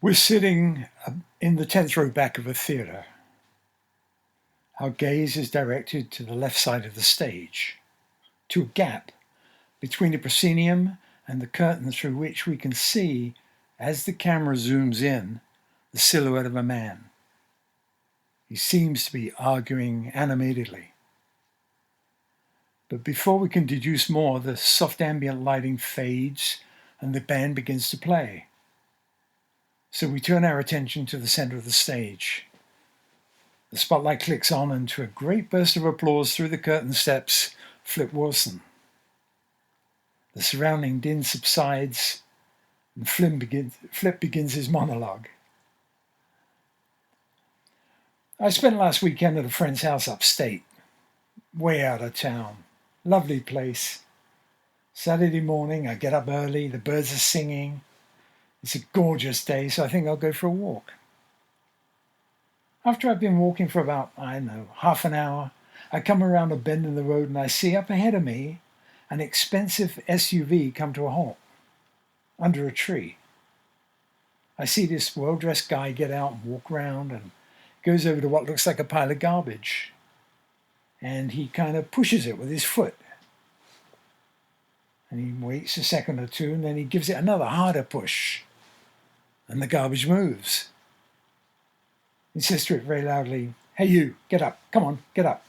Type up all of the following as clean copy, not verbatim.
We're sitting in the 10th row back of a theatre. Our gaze is directed to the left side of the stage, to a gap between the proscenium and the curtain through which we can see, as the camera zooms in, the silhouette of a man. He seems to be arguing animatedly. But before we can deduce more, the soft ambient lighting fades and the band begins to play. So we turn our attention to the center of the stage. The spotlight clicks on, and to a great burst of applause through the curtain steps Flip Wilson. The surrounding din subsides, and Flip begins his monologue. I spent last weekend at a friend's house upstate, way out of town. Lovely place. Saturday morning, I get up early, the birds are singing. It's a gorgeous day, so I think I'll go for a walk. After I've been walking for about, half an hour, I come around a bend in the road and I see up ahead of me an expensive SUV come to a halt under a tree. I see this well-dressed guy get out and walk around and goes over to what looks like a pile of garbage. And he kind of pushes it with his foot. And he waits a second or two, and then he gives it another harder push. And the garbage moves. He says to it very loudly, "Hey you, get up, come on, get up."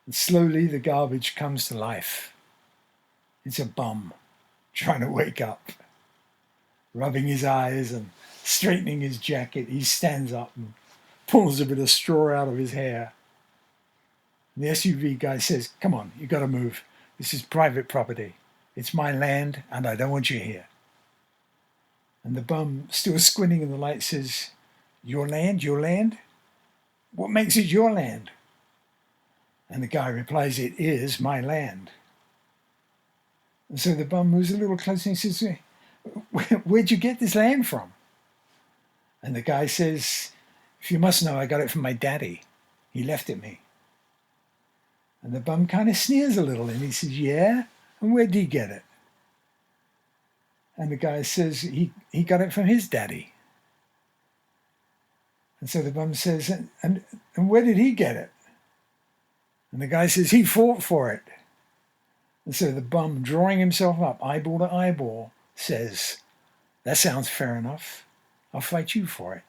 And slowly the garbage comes to life. It's a bum trying to wake up. Rubbing his eyes and straightening his jacket, he stands up and pulls a bit of straw out of his hair. And the SUV guy says, "Come on, you gotta move. This is private property. It's my land and I don't want you here." And the bum, still squinting in the light, says, "Your land? Your land? What makes it your land?" And the guy replies, "It is my land." And so the bum moves a little closer and he says, "Where'd you get this land from?" And the guy says, "If you must know, I got it from my daddy. He left it me." And the bum kind of sneers a little and he says, "Yeah? And where'd he get it?" And the guy says he got it from his daddy. And so the bum says, and where did he get it?" And the guy says, "He fought for it." And so the bum, drawing himself up, eyeball to eyeball, says, "That sounds fair enough. I'll fight you for it."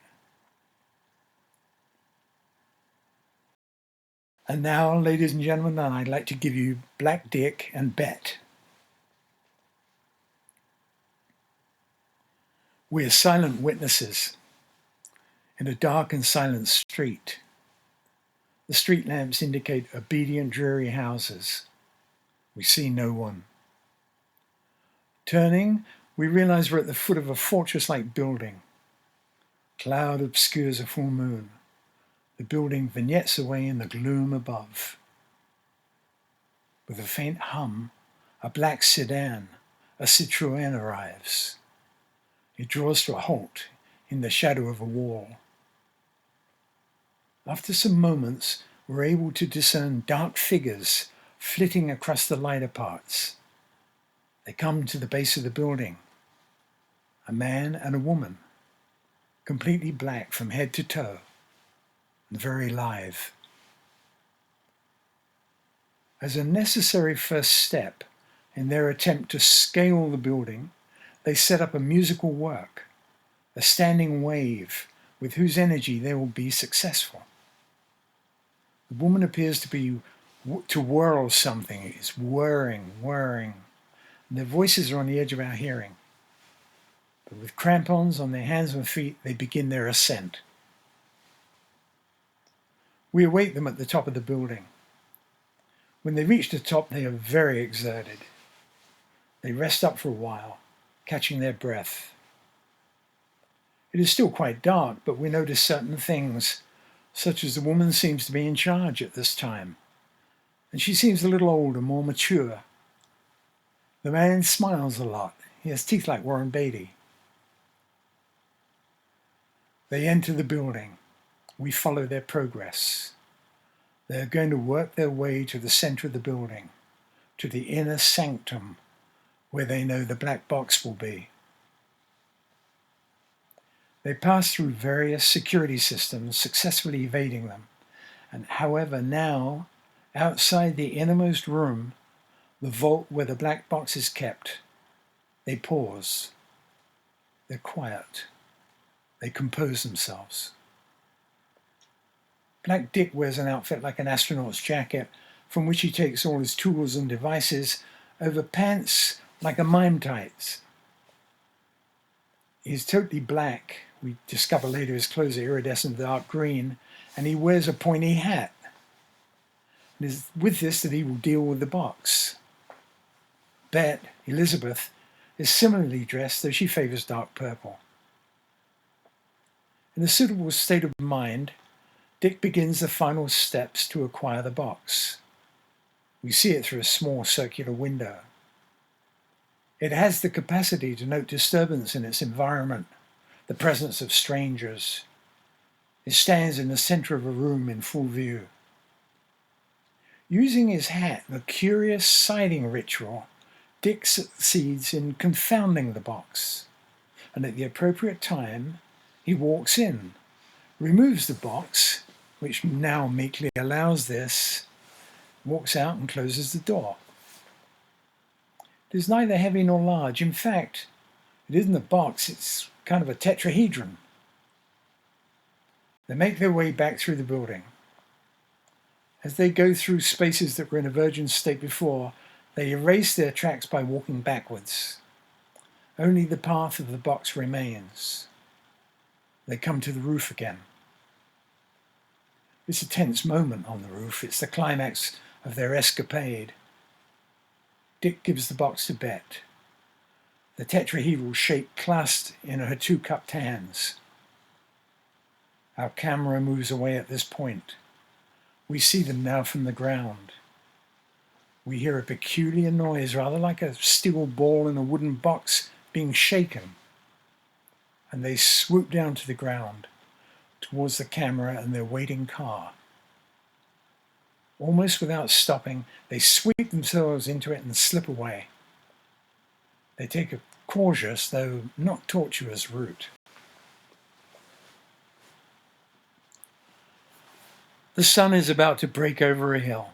And now, ladies and gentlemen, I'd like to give you Black Dick and Bet. We are silent witnesses in a dark and silent street. The street lamps indicate obedient, dreary houses. We see no one. Turning, we realize we're at the foot of a fortress-like building. Cloud obscures a full moon. The building vignettes away in the gloom above. With a faint hum, a black sedan, a Citroën, arrives. It draws to a halt in the shadow of a wall. After some moments, we're able to discern dark figures flitting across the lighter parts. They come to the base of the building. A man and a woman, completely black from head to toe, and very live. As a necessary first step in their attempt to scale the building, they set up a musical work, a standing wave with whose energy they will be successful. The woman appears to whirl something. It's whirring. And their voices are on the edge of our hearing. But with crampons on their hands and feet, they begin their ascent. We await them at the top of the building. When they reach the top, they are very exerted. They rest up for a while, catching their breath. It is still quite dark, but we notice certain things, such as the woman seems to be in charge at this time, and she seems a little older, more mature. The man smiles a lot. He has teeth like Warren Beatty. They enter the building. We follow their progress. They are going to work their way to the center of the building, to the inner sanctum, where they know the black box will be. They pass through various security systems, successfully evading them. And however, now, outside the innermost room, the vault where the black box is kept, they pause. They're quiet. They compose themselves. Black Dick wears an outfit like an astronaut's jacket, from which he takes all his tools and devices, over pants like a mime tights. He's totally black. We discover later his clothes are iridescent dark green, and he wears a pointy hat. It is with this that he will deal with the box. Bet, Elizabeth, is similarly dressed, though she favors dark purple. In a suitable state of mind, Dick begins the final steps to acquire the box. We see it through a small circular window. It has the capacity to note disturbance in its environment, the presence of strangers. It stands in the center of a room in full view. Using his hat, the curious sighting ritual, Dick succeeds in confounding the box, and at the appropriate time, he walks in, removes the box, which now meekly allows this, walks out and closes the door. It is neither heavy nor large. In fact, it isn't a box, it's kind of a tetrahedron. They make their way back through the building. As they go through spaces that were in a virgin state before, they erase their tracks by walking backwards. Only the path of the box remains. They come to the roof again. It's a tense moment on the roof. It's the climax of their escapade. Dick gives the box to Bet, the tetrahedral shape clasped in her two cupped hands. Our camera moves away at this point. We see them now from the ground. We hear a peculiar noise, rather like a steel ball in a wooden box being shaken. And they swoop down to the ground, towards the camera and their waiting car. Almost without stopping, they sweep themselves into it and slip away. They take a cautious, though not tortuous, route. The sun is about to break over a hill.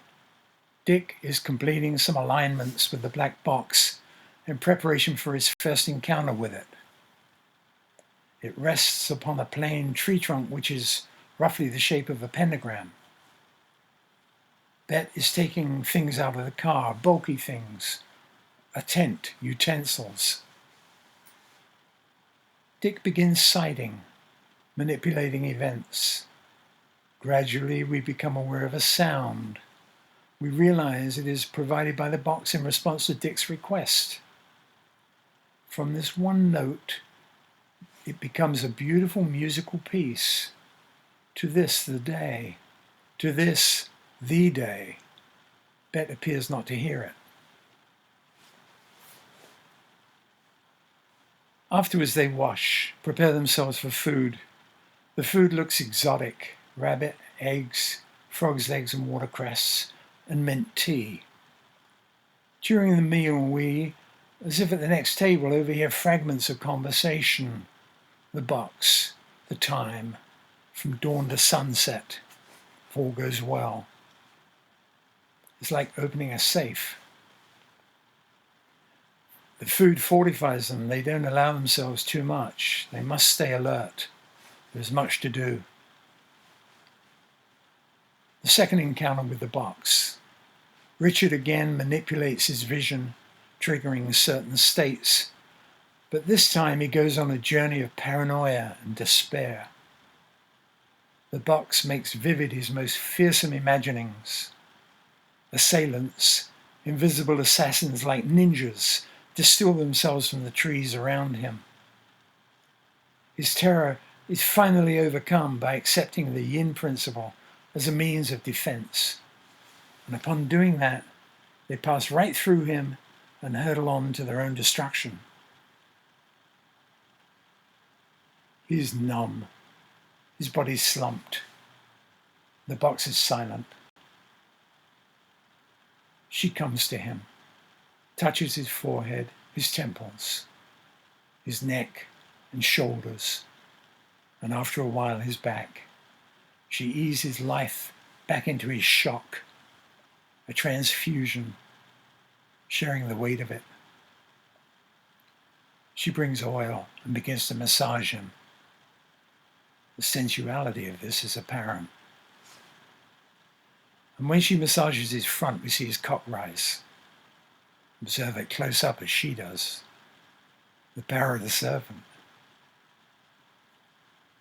Dick is completing some alignments with the black box in preparation for his first encounter with it. It rests upon a plain tree trunk which is roughly the shape of a pentagram. Bet is taking things out of the car, bulky things, a tent, utensils. Dick begins sighting, manipulating events. Gradually we become aware of a sound. We realize it is provided by the box in response to Dick's request. From this one note, it becomes a beautiful musical piece. To this, the day. To this, the day. Bet appears not to hear it. Afterwards they wash, prepare themselves for food. The food looks exotic. Rabbit, eggs, frog's legs and watercress, and mint tea. During the meal we, as if at the next table, overhear fragments of conversation. The box, the time, from dawn to sunset, if all goes well. It's like opening a safe. The food fortifies them. They don't allow themselves too much. They must stay alert. There's much to do. The second encounter with the box. Richard again manipulates his vision, triggering certain states, but this time he goes on a journey of paranoia and despair. The box makes vivid his most fearsome imaginings. Assailants, invisible assassins like ninjas, distill themselves from the trees around him. His terror is finally overcome by accepting the yin principle as a means of defense. And upon doing that, they pass right through him and hurtle on to their own destruction. He is numb. His body's slumped. The box is silent. She comes to him, touches his forehead, his temples, his neck and shoulders, and after a while his back. She eases life back into his shock, a transfusion, sharing the weight of it. She brings oil and begins to massage him. The sensuality of this is apparent. And when she massages his front, we see his cock rise. Observe it close up as she does. The power of the serpent.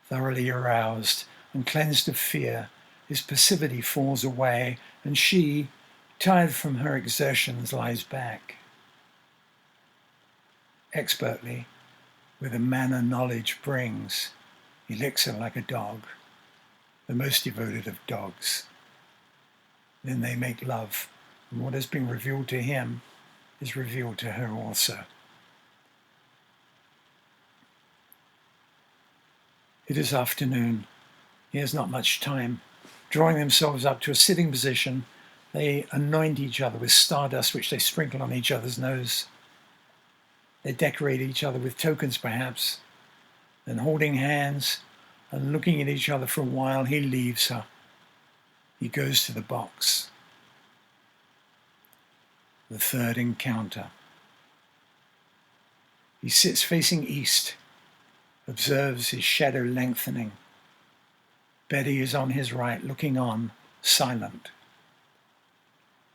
Thoroughly aroused and cleansed of fear, his passivity falls away, and she, tired from her exertions, lies back. Expertly, with a manner knowledge brings, he licks her like a dog, the most devoted of dogs. Then they make love, and what has been revealed to him is revealed to her also. It is afternoon. He has not much time. Drawing themselves up to a sitting position, they anoint each other with stardust which they sprinkle on each other's nose. They decorate each other with tokens perhaps. Then holding hands and looking at each other for a while, he leaves her. He goes to the box. The third encounter. He sits facing east, observes his shadow lengthening. Betty is on his right, looking on, silent.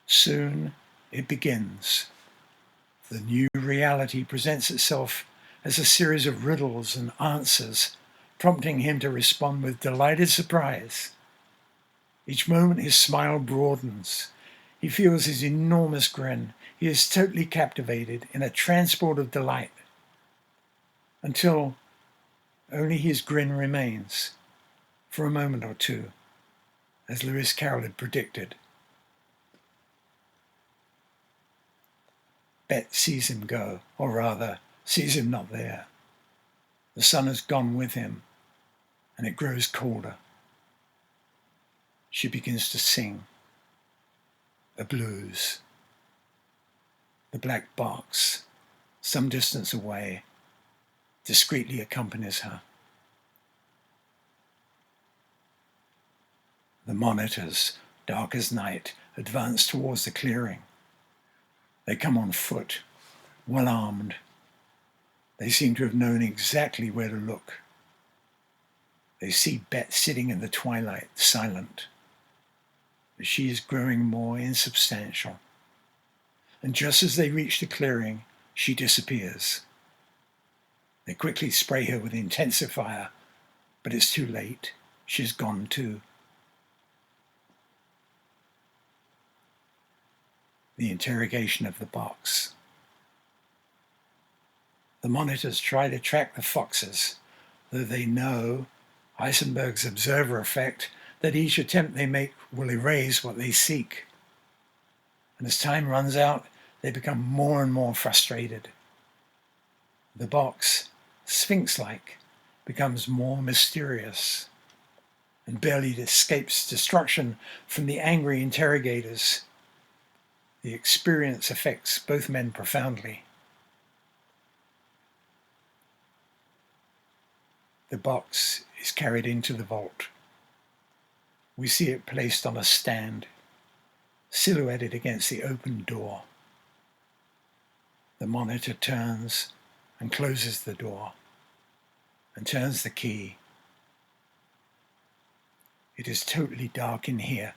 Soon it begins. The new reality presents itself as a series of riddles and answers, prompting him to respond with delighted surprise. Each moment his smile broadens. He feels his enormous grin. He is totally captivated in a transport of delight, until only his grin remains, for a moment or two, as Lewis Carroll had predicted. Bet sees him go, or rather, sees him not there. The sun has gone with him, and it grows colder. She begins to sing a blues. The black box, some distance away, discreetly accompanies her. The monitors, dark as night, advance towards the clearing. They come on foot, well armed. They seem to have known exactly where to look. They see Bet sitting in the twilight, silent. But she is growing more insubstantial. And just as they reach the clearing, she disappears. They quickly spray her with intensifier, but it's too late. She's gone too. The interrogation of the box. The monitors try to track the foxes, though they know, Heisenberg's observer effect, that each attempt they make will erase what they seek. And as time runs out, they become more and more frustrated. The box, sphinx-like, becomes more mysterious and barely escapes destruction from the angry interrogators. The experience affects both men profoundly. The box is carried into the vault. We see it placed on a stand, silhouetted against the open door. The monitor turns and closes the door and turns the key. It is totally dark in here.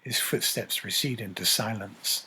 His footsteps recede into silence.